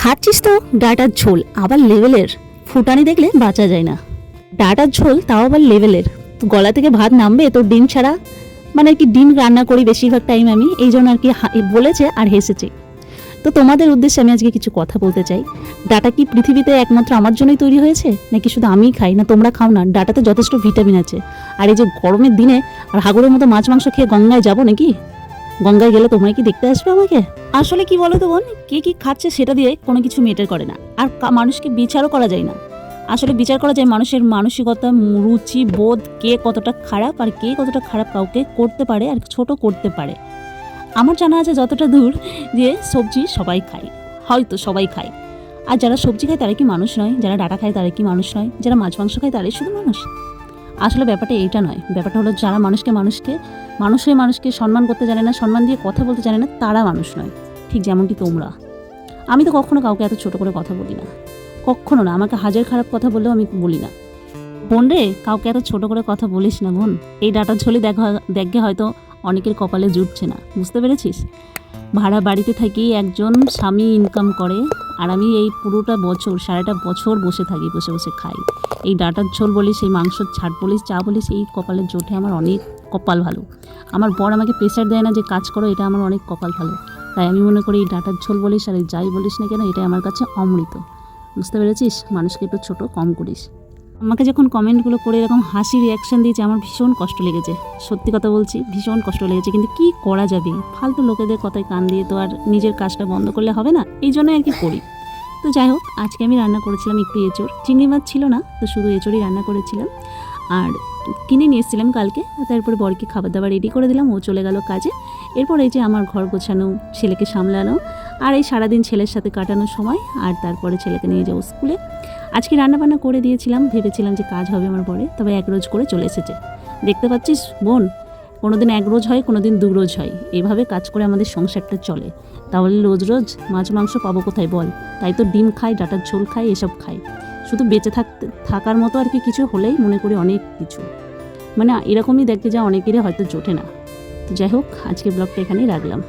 খাচ্ছিস তো ডাটার ঝোল, আবার লেভেলের। ফুটানি দেখলে বাঁচা যায় না। ডাটার ঝোল তাও আবার লেভেলের। তো গলা থেকে ভাত নামবে তোর ডিম ছাড়া। মানে আর কি, ডিম রান্না করি বেশিরভাগ টাইম আমি, এই জন্য আর কি বলেছে আর হেসেছে। তো তোমাদের উদ্দেশ্যে আমি আজকে কিছু কথা বলতে চাই। ডাটা কি পৃথিবীতে একমাত্র আমার জন্যই তৈরি হয়েছে, নাকি শুধু আমিই খাই? না তোমরা খাও না? ডাটাতে যথেষ্ট ভিটামিন আছে। আর এই যে গরমের দিনে আর হাগুরের মতো মাছ মাংস খেয়ে গঙ্গায় যাবো নাকি? গঙ্গায় গেলে তোমরা কি দেখতে আসবে আমাকে? আসলে কি বলো তো বোন, কে কি খাচ্ছে সেটা দিয়ে কোনো কিছু মেটার করে না। আর মানুষকে বিচারও করা যায় না। আসলে বিচার করা যায় মানুষের মানসিকতা, রুচি, বোধ, কে কতটা খারাপ আর কে কতটা খারাপ কাউকে করতে পারে আর ছোট করতে পারে। আমার জানা আছে যতটা দূর, যে সবজি সবাই খায়, হয়তো সবাই খায়। আর যারা সবজি খায় তারা কি মানুষ নয়? যারা ডাটা খায় তারা কি মানুষ নয়? যারা মাছ মাংস খায় তারাই শুধু মানুষ? আসলে ব্যাপারটা এইটা নয়। ব্যাপারটা হলো যারা মানুষকে সম্মান করতে জানে না, সম্মান দিয়ে কথা বলতে জানে না, তারা মানুষ নয়। ঠিক যেমনটি তোমরা। আমি তো কখনো কাউকে এত ছোট করে কথা বলি না, কখনো না। আমাকে হাজার খারাপ কথা বললেও আমি বলি না। বোন রে, কাউকে এত ছোট করে কথা বলিস না বোন। এই ডাটার ঝোলে দেখে হয়তো অনেকের কপালে জুটছে না, বুঝতে পেরেছিস? ভাড়া বাড়িতে থাকি, একজন স্বামী ইনকাম করে, আর আমি এই সারাটা বছর বসে থাকি, বসে বসে খাই। এই ডাটার ঝোল বলিস, এই মাংসর ছাট বলিস, চা বলিস, এই কপালের জোটে আমার অনেক কপাল ভালো। আমার বর আমাকে প্রেশার দেয় না যে কাজ করো, এটা আমার অনেক কপাল ভালো। তাই আমি মনে করি এই ডাটার ঝোল বলিস আর এই যাই বলিস না কেন, এটাই আমার কাছে অমৃত। বুঝতে পেরেছিস? মানুষকে একটু ছোট কম করিস। আমাকে যখন কমেন্টগুলো করে এরকম হাসি রিয়াকশান দিয়েছে, আমার ভীষণ কষ্ট লেগেছে। সত্যি কথা বলছি, ভীষণ কষ্ট লেগেছে। কিন্তু কি করা যাবে, ফালতু লোকেদের কথায় কান দিয়ে তো আর নিজের কাজটা বন্ধ করলে হবে না, এই জন্যই আর কি করি। তো যাই হোক, আজকে আমি রান্না করেছিলাম একটু এঁচোড়। চিংড়ি মাছ ছিল না, তো শুধু এঁচোড়ই রান্না করেছিলাম। আর কিনে নিয়ে এসেছিলাম কালকে। তারপরে বরকে খাবার দাবার রেডি করে দিলাম, ও চলে গেল কাজে। এরপর এই যে আমার ঘর গোছানো, ছেলেকে সামলানো, আর এই সারাদিন ছেলের সাথে কাটানোর সময়, আর তারপরে ছেলেকে নিয়ে যাবো স্কুলে। আজকে রান্নাবান্না করে দিয়েছিলাম, ভেবেছিলাম যে কাজ হবে আমার বরে, তবে এক রোজ করে চলে এসেছে। দেখতে পাচ্ছিস বোন, কোনোদিন এক রোজ হয়, কোনোদিন দু রোজ হয়। এইভাবে কাজ করে আমাদের সংসারটা চলে। তাহলে রোজ রোজ মাছ মাংস পাবো কোথায় বল? তাই তো ডিম খাই, ডাটার ঝোল খাই, এসব খাই। শুধু বেঁচে থাকার মতো আর কি কিছু হলেই মনে করি অনেক কিছু। মানে এরকমই দেখতে যা অনেকেরই হয়তো জোটে না। তো যাই হোক, আজকে ব্লগটা এখানেই রাখলাম।